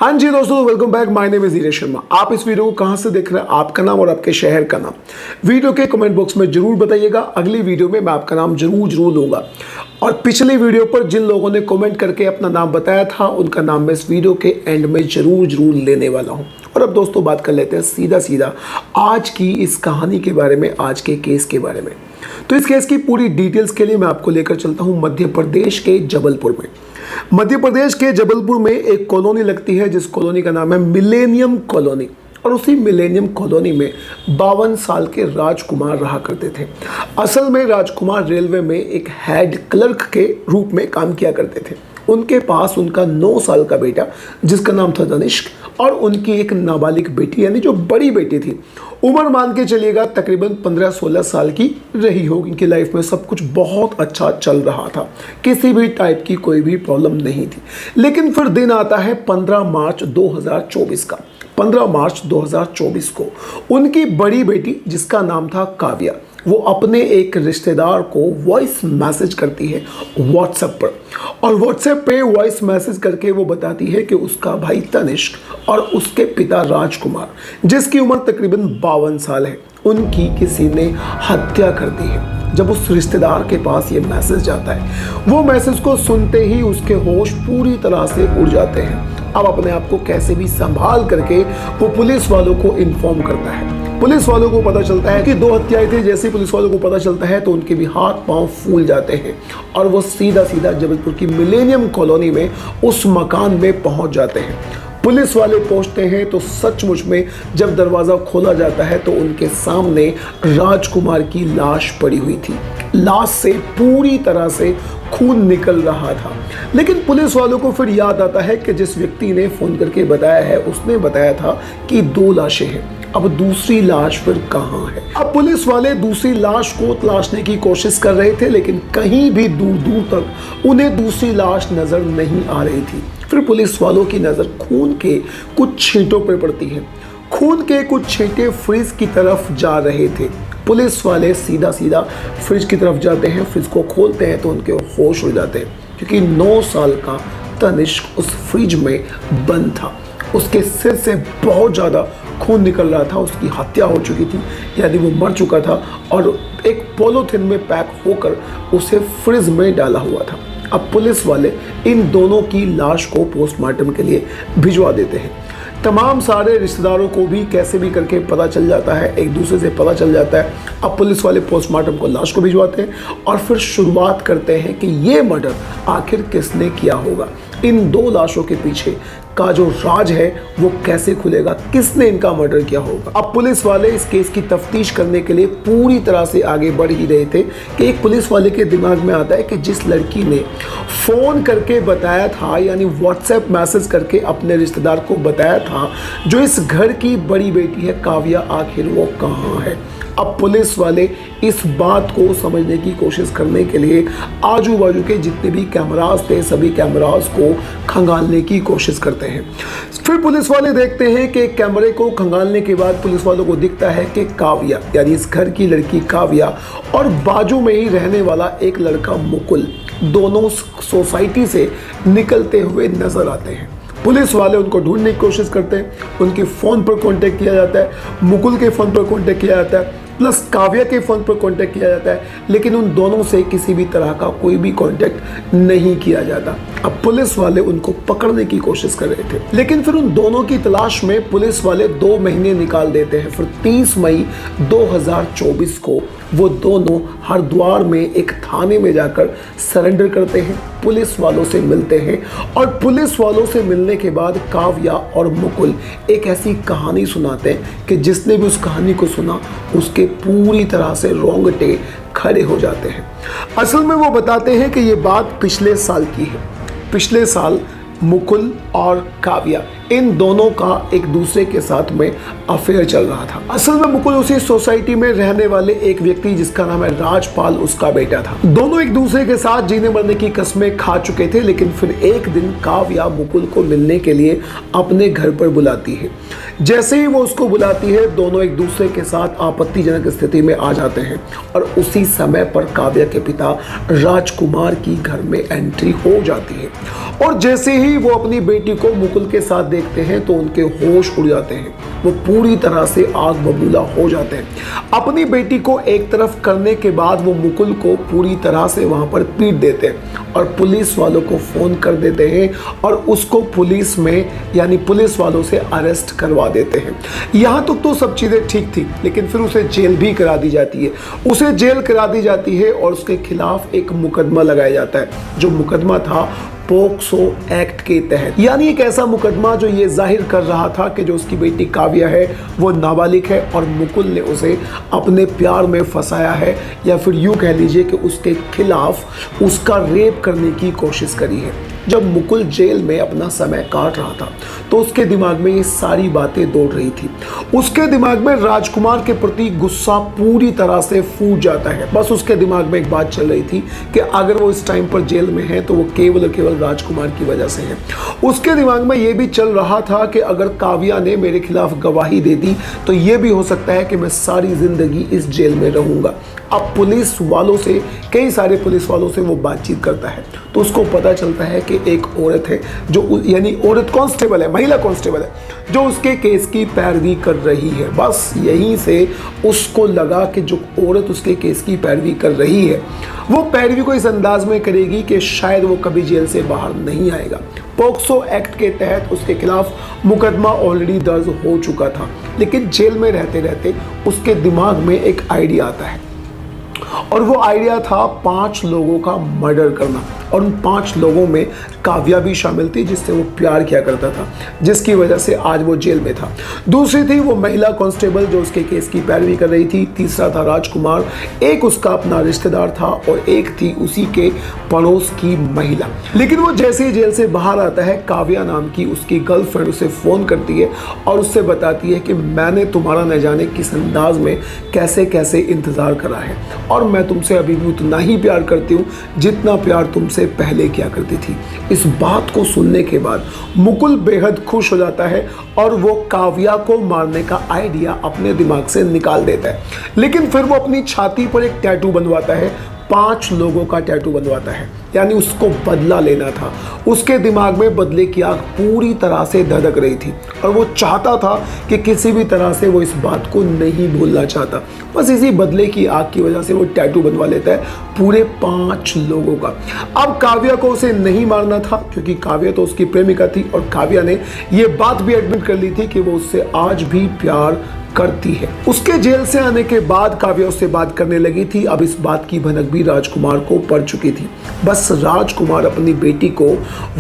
हाँ जी दोस्तों, welcome back. My name is Dheeraj Sharma. आप इस वीडियो को कहाँ से देख रहे हैं, आपका नाम और आपके शहर का नाम वीडियो के कमेंट बॉक्स में जरूर बताइएगा। अगली वीडियो में मैं आपका नाम जरूर लूंगा। और पिछली वीडियो पर जिन लोगों ने कमेंट करके अपना नाम बताया था, उनका नाम मैं इस वीडियो के एंड में जरूर लेने वाला हूँ। और अब दोस्तों बात कर लेते हैं सीधा आज की इस कहानी के बारे में, आज के केस के बारे में। तो इस केस की पूरी डिटेल्स के लिए मैं आपको लेकर चलता हूँ मध्य प्रदेश के जबलपुर में। मध्य प्रदेश के जबलपुर में एक कॉलोनी लगती है, जिस कॉलोनी का नाम है मिलेनियम कॉलोनी। और उसी मिलेनियम कॉलोनी में 52 साल के राजकुमार रहा करते थे। असल में राजकुमार रेलवे में एक हेड क्लर्क के रूप में काम किया करते थे। उनके पास उनका 9 साल का बेटा, जिसका नाम था तनिष्क, और उनकी एक नाबालिग बेटी, यानी जो बड़ी बेटी थी, उम्र मान के चलिएगा तकरीबन 15-16 साल की रही होगी। इनकी लाइफ में सब कुछ बहुत अच्छा चल रहा था, किसी भी टाइप की कोई भी प्रॉब्लम नहीं थी। लेकिन फिर दिन आता है 15 मार्च 2024 का। 15 मार्च 2024 को उनकी बड़ी बेटी, जिसका नाम था काव्या, वो अपने एक रिश्तेदार को वॉइस मैसेज करती है व्हाट्सएप पर। और व्हाट्सएप पे वॉइस मैसेज करके वो बताती है कि उसका भाई तनिष्क और उसके पिता राजकुमार, जिसकी उम्र तकरीबन 52 साल है, उनकी किसी ने हत्या कर दी है। जब उस रिश्तेदार के पास ये मैसेज जाता है, वो मैसेज को सुनते ही उसके होश पूरी तरह से उड़ जाते हैं। अब अपने आप को कैसे भी संभाल करके वो पुलिस वालों को इन्फॉर्म करता है। पुलिस वालों को पता चलता है कि 2 हत्याएं थी। जैसे ही पुलिस वालों को पता चलता है तो उनके भी हाथ पांव फूल जाते हैं और वो सीधा जबलपुर की मिलेनियम कॉलोनी में उस मकान में पहुंच जाते हैं। पुलिस वाले पहुंचते हैं तो सचमुच में जब दरवाज़ा खोला जाता है तो उनके सामने राजकुमार की लाश पड़ी हुई थी। लाश से पूरी तरह से खून निकल रहा था। लेकिन पुलिस वालों को फिर याद आता है कि जिस व्यक्ति ने फ़ोन करके बताया है, उसने बताया था कि 2 लाशें हैं। अब दूसरी लाश फिर कहाँ है? अब पुलिस वाले दूसरी लाश को तलाशने की कोशिश कर रहे थे, लेकिन कहीं भी दूर तक उन्हें दूसरी लाश नज़र नहीं आ रही थी। फिर पुलिस वालों की नज़र खून के कुछ छींटों पर पड़ती है। खून के कुछ छींटे फ्रिज की तरफ जा रहे थे। पुलिस वाले सीधा फ्रिज की तरफ जाते हैं। फ्रिज को खोलते हैं तो उनके होश उड़ जाते हैं, क्योंकि 9 साल का तनिष्क उस फ्रिज में बंद था। उसके सिर से बहुत ज़्यादा खून निकल रहा था। उसकी हत्या हो चुकी थी, यानी वो मर चुका था और एक पॉलीथिन में पैक होकर उसे फ्रिज में डाला हुआ था। अब पुलिस वाले इन दोनों की लाश को पोस्टमार्टम के लिए भिजवा देते हैं। तमाम सारे रिश्तेदारों को भी कैसे भी करके पता चल जाता है, एक दूसरे से पता चल जाता है। अब पुलिस वाले पोस्टमार्टम को लाश को भिजवाते हैं और फिर शुरुआत करते हैं कि ये मर्डर आखिर किसने किया होगा। इन 2 लाशों के पीछे का जो राज है वो कैसे खुलेगा, किसने इनका मर्डर किया होगा। अब पुलिस वाले इस केस की तफ्तीश करने के लिए पूरी तरह से आगे बढ़ ही रहे थे कि एक पुलिस वाले के दिमाग में आता है कि जिस लड़की ने फ़ोन करके बताया था, यानी व्हाट्सएप मैसेज करके अपने रिश्तेदार को बताया था, जो इस घर की बड़ी बेटी है काव्या, आखिर वो कहाँ है। अब पुलिस वाले इस बात को समझने की कोशिश करने के लिए आजू बाजू के जितने भी कैमरास थे, सभी कैमरास को खंगालने की कोशिश करते हैं। फिर पुलिस वाले देखते हैं कि कैमरे को खंगालने के बाद पुलिस वालों को दिखता है कि काव्या, यानी इस घर की लड़की काव्या और बाजू में ही रहने वाला एक लड़का मुकुल, दोनों सोसाइटी से निकलते हुए नजर आते हैं। पुलिस वाले उनको ढूंढने की कोशिश करते हैं। उनके फ़ोन पर कांटेक्ट किया जाता है, मुकुल के फ़ोन पर कांटेक्ट किया जाता है, प्लस काव्या के फ़ोन पर कांटेक्ट किया जाता है, लेकिन उन दोनों से किसी भी तरह का कोई भी कांटेक्ट नहीं किया जाता। अब पुलिस वाले उनको पकड़ने की कोशिश कर रहे थे, लेकिन फिर उन दोनों की तलाश में पुलिस वाले 2 महीने निकाल देते हैं। फिर 30 मई 2024 को वो दोनों हरिद्वार में एक थाने में जाकर सरेंडर करते हैं, पुलिस वालों से मिलते हैं। और पुलिस वालों से मिलने के बाद काव्या और मुकुल एक ऐसी कहानी सुनाते हैं कि जिसने भी उस कहानी को सुना उसके पूरी तरह से रोंगटे खड़े हो जाते हैं। असल में वो बताते हैं कि ये बात पिछले साल की है। पिछले साल मुकुल और काव्या, इन दोनों का एक दूसरे के साथ में अफेयर चल रहा था। असल में मुकुल उसी सोसाइटी में रहने वाले एक व्यक्ति, जिसका नाम है राजपाल, उसका बेटा था। दोनों एक दूसरे के साथ जीने मरने की कस्में खा चुके थे। लेकिन फिर एक दिन काव्या मुकुल को मिलने के लिए अपने घर पर बुलाती है। जैसे ही वो उसको बुलाती है, दोनों एक दूसरे के साथ आपत्तिजनक स्थिति में आ जाते हैं और उसी समय पर काव्या के पिता राजकुमार की घर में एंट्री हो जाती है। और जैसे ही वो अपनी बेटी को मुकुल के साथ देख देखते हैं तो उनके होश उड़ जाते हैं, वो पूरी तरह से आग बबूला हो जाते हैं। अपनी बेटी को एक तरफ करने के बाद वो मुकुल को पूरी तरह से वहां पर पीट देते हैं और पुलिस वालों को फोन कर देते हैं और उसको पुलिस में यानी पुलिस वालों से अरेस्ट करवा देते हैं। यहाँ तक तो सब चीज़ें ठीक थी, लेकिन फिर उसे जेल भी करा दी जाती है। उसे जेल करा दी जाती है और उसके खिलाफ एक मुकदमा लगाया जाता है, जो मुकदमा था पोक्सो एक्ट के तहत। यानी एक ऐसा मुकदमा जो ये जाहिर कर रहा था कि जो उसकी बेटी काव्या है वो नाबालिग है और मुकुल ने उसे अपने प्यार में फंसाया है, या फिर यूँ कह लीजिए कि उसके खिलाफ उसका रेप करने की कोशिश करी है। जब मुकुल जेल में अपना समय काट रहा था तो उसके दिमाग में ये सारी बातें दौड़ रही थी। उसके दिमाग में राजकुमार के प्रति गुस्सा पूरी तरह से फूट जाता है। बस उसके दिमाग में एक बात चल रही थी कि अगर वो इस टाइम पर जेल में है तो वो केवल और केवल राजकुमार की वजह से है। उसके दिमाग में ये भी चल रहा था कि अगर काव्या ने मेरे खिलाफ गवाही दे दी तो ये भी हो सकता है कि मैं सारी जिंदगी इस जेल में रहूंगा। अब पुलिस वालों से, कई सारे पुलिस वालों से वो बातचीत करता है तो उसको पता चलता है कि एक औरत है जो यानी औरत कांस्टेबल है, महिला कांस्टेबल है, जो उसके केस की पैरवी कर रही है। बस यहीं से उसको लगा कि जो औरत उसके केस की पैरवी कर रही है वो पैरवी को इस अंदाज में करेगी कि शायद वो कभी जेल से बाहर नहीं आएगा। पोक्सो एक्ट के तहत उसके खिलाफ मुकदमा ऑलरेडी दर्ज हो चुका था, लेकिन जेल में रहते रहते उसके दिमाग में एक आइडिया आता है और वो आइडिया था 5 लोगों का मर्डर करना। और उन 5 लोगों में काव्या भी शामिल थी, जिससे वो प्यार किया करता था, जिसकी वजह से आज वो जेल में था। दूसरी थी वो महिला कांस्टेबल जो उसके केस की पैरवी कर रही थी। तीसरा था राजकुमार, एक उसका अपना रिश्तेदार था और एक थी उसी के पड़ोस की महिला। लेकिन वो जैसे ही जेल से बाहर आता है, काव्या नाम की उसकी गर्लफ्रेंड उसे फोन करती है और उससे बताती है कि मैंने तुम्हारा न जाने किस अंदाज में कैसे कैसे इंतजार करा है और मैं तुमसे अभी भी उतना ही प्यार करती हूँ जितना प्यार तुमसे पहले किया करती थी। इस बात को सुनने के बाद मुकुल बेहद खुश हो जाता है और वो काव्या को मारने का आइडिया अपने दिमाग से निकाल देता है। लेकिन फिर वो अपनी छाती पर एक टैटू बनवाता है, 5 लोगों का टैटू बनवाता है, यानी उसको बदला लेना था। उसके दिमाग में बदले की आग पूरी तरह से धधक रही थी और वो चाहता था कि किसी भी तरह से वो इस बात को नहीं भूलना चाहता। बस इसी बदले की आग की वजह से वो टैटू बनवा लेता है पूरे 5 लोगों का। अब काव्या को उसे नहीं मारना था क्योंकि काव्या तो उसकी प्रेमिका थी और काव्या ने ये बात भी एडमिट कर ली थी कि वो उससे आज भी प्यार करती है। उसके जेल से आने के बाद काव्या उससे बात करने लगी थी। अब इस बात की भनक भी राजकुमार को पड़ चुकी थी। बस राजकुमार अपनी बेटी को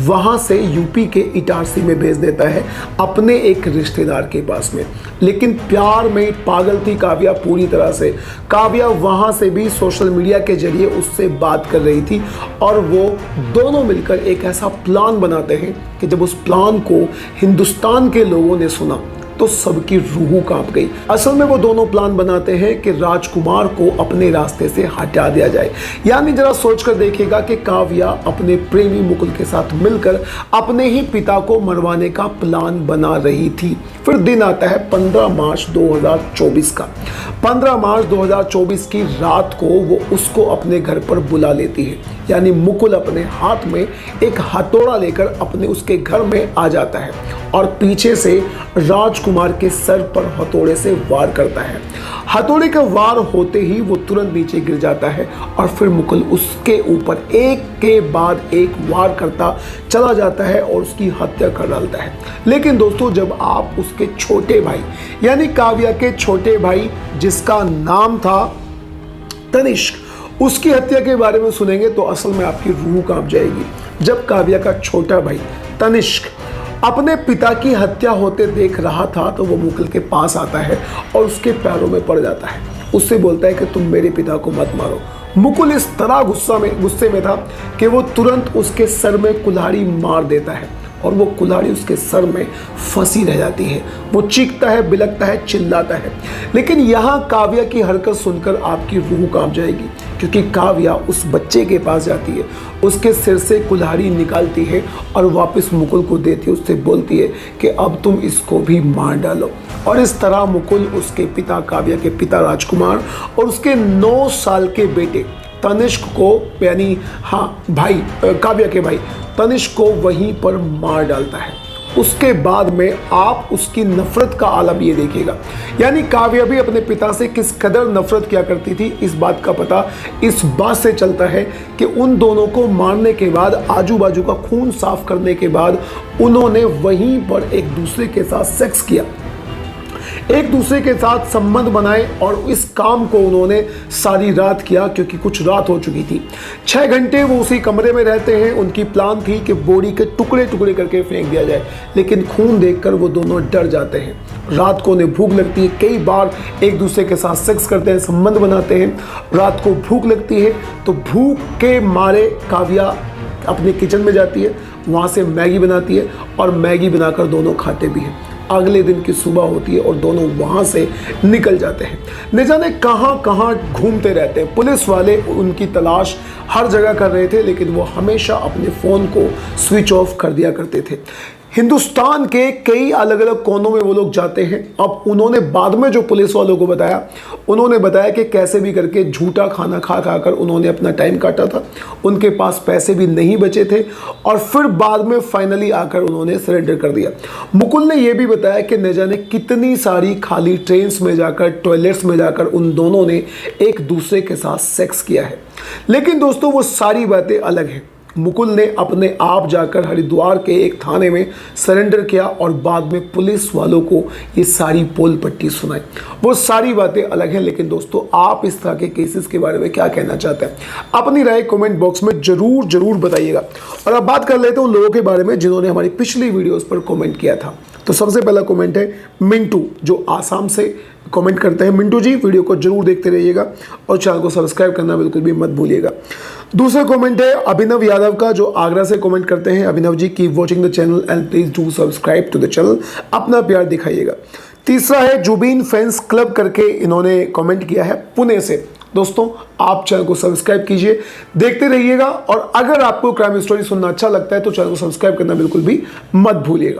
वहां से यूपी के इटारसी में भेज देता है अपने एक रिश्तेदार के पास में। लेकिन प्यार में पागल थी काव्या पूरी तरह से। काव्या वहां से भी सोशल मीडिया के जरिए उससे बात कर रही थी और वो दोनों मिलकर एक ऐसा प्लान बनाते हैं कि जब उस प्लान को हिंदुस्तान के लोगों ने सुना तो सबकी रूह कांप गई। असल में वो दोनों प्लान बनाते हैं कि राजकुमार को अपने रास्ते से हटा दिया जाए। यानी जरा सोचकर देखिएगा कि काव्या अपने प्रेमी मुकुल के साथ मिलकर अपने ही पिता को मरवाने का प्लान बना रही थी। फिर दिन आता है 15 मार्च 2024 का। 15 मार्च 2024 की रात को वो उसको अपने घर पर बुला लेती है। यानी मुकुल अपने हाथ में एक हथौड़ा लेकर अपने उसके घर में आ जाता है और पीछे से राजकुमार के सर पर हथौड़े से वार करता है। हथौड़े का वार होते ही वो तुरंत नीचे गिर जाता है और फिर मुकुल उसके ऊपर एक के बाद एक वार करता चला जाता है और उसकी हत्या कर डालता है। लेकिन दोस्तों, जब आप उसके छोटे भाई यानी काव्या के छोटे भाई जिसका नाम था तनिष्क, उसकी हत्या के बारे में सुनेंगे तो असल में आपकी रूह कांप जाएगी। जब काव्या का छोटा भाई तनिष्क अपने पिता की हत्या होते देख रहा था तो वो मुकुल के पास आता है और उसके पैरों में पड़ जाता है। उससे बोलता है कि तुम मेरे पिता को मत मारो। मुकुल इस तरह गुस्से में था कि वो तुरंत उसके सर में कुल्हाड़ी मार देता है और वो कुल्हाड़ी उसके सर में फंसी रह जाती है। वो चीखता है, बिलखता है, चिल्लाता है। लेकिन यहाँ काव्या की हरकत सुनकर आपकी रूह कांप जाएगी क्योंकि काव्या उस बच्चे के पास जाती है, उसके सिर से कुल्हाड़ी निकालती है और वापस मुकुल को देती है। उससे बोलती है कि अब तुम इसको भी मार डालो। और इस तरह मुकुल उसके पिता, काव्या के पिता राजकुमार और उसके 9 साल के बेटे तनिष्क को, यानी भाई, काव्या के भाई तनिष्क को वहीं पर मार डालता है। उसके बाद में आप उसकी नफरत का आलम ये देखिएगा। यानी काव्या भी अपने पिता से किस कदर नफरत किया करती थी, इस बात का पता इस बात से चलता है कि उन दोनों को मारने के बाद, आजू बाजू का खून साफ करने के बाद, उन्होंने वहीं पर एक दूसरे के साथ सेक्स किया, एक दूसरे के साथ संबंध बनाए और इस काम को उन्होंने सारी रात किया, क्योंकि कुछ रात हो चुकी थी। 6 घंटे वो उसी कमरे में रहते हैं। उनकी प्लान थी कि बॉडी के टुकड़े टुकड़े करके फेंक दिया जाए, लेकिन खून देखकर वो दोनों डर जाते हैं। रात को उन्हें भूख लगती है, कई बार एक दूसरे के साथ सेक्स करते हैं, संबंध बनाते हैं। रात को भूख लगती है तो भूख के मारे काव्या अपने किचन में जाती है, वहाँ से मैगी बनाती है और मैगी बनाकर दोनों खाते भी हैं। अगले दिन की सुबह होती है और दोनों वहाँ से निकल जाते हैं। न जाने कहाँ कहाँ घूमते रहते हैं। पुलिस वाले उनकी तलाश हर जगह कर रहे थे, लेकिन वो हमेशा अपने फ़ोन को स्विच ऑफ कर दिया करते थे। हिंदुस्तान के कई अलग अलग कोनों में वो लोग जाते हैं। अब उन्होंने बाद में जो पुलिस वालों को बताया, उन्होंने बताया कि कैसे भी करके झूठा खाना खा खाकर उन्होंने अपना टाइम काटा था, उनके पास पैसे भी नहीं बचे थे और फिर बाद में फाइनली आकर उन्होंने सरेंडर कर दिया। मुकुल ने यह भी बताया कि न जाने कितनी सारी खाली ट्रेन्स में जाकर, टॉयलेट्स में जाकर उन दोनों ने एक दूसरे के साथ सेक्स किया है। लेकिन दोस्तों, वो सारी बातें अलग हैं। मुकुल ने अपने आप जाकर हरिद्वार के एक थाने में सरेंडर किया और बाद में पुलिस वालों को ये सारी पोल पट्टी सुनाई। वो सारी बातें अलग हैं। लेकिन दोस्तों, आप इस तरह के केसेस के बारे में क्या कहना चाहते हैं? अपनी राय कमेंट बॉक्स में जरूर बताइएगा। और अब बात कर लेते हैं उन लोगों के बारे में जिन्होंने हमारी पिछली वीडियोस पर कमेंट किया था। तो सबसे पहला कमेंट है मिंटू, जो आसाम से कमेंट करते हैं। मिंटू जी, वीडियो को जरूर देखते रहिएगा और चैनल को सब्सक्राइब करना बिल्कुल भी मत भूलिएगा। दूसरा कमेंट है अभिनव यादव का, जो आगरा से कमेंट करते हैं। Abhinav ji, keep watching the channel and please do subscribe to the channel, अपना प्यार दिखाइएगा। तीसरा है जुबीन फैंस क्लब करके, इन्होंने कमेंट किया है पुणे से। दोस्तों, आप चैनल को सब्सक्राइब कीजिए, देखते रहिएगा और अगर आपको क्राइम स्टोरी सुनना अच्छा लगता है तो चैनल को सब्सक्राइब करना बिल्कुल भी मत भूलिएगा।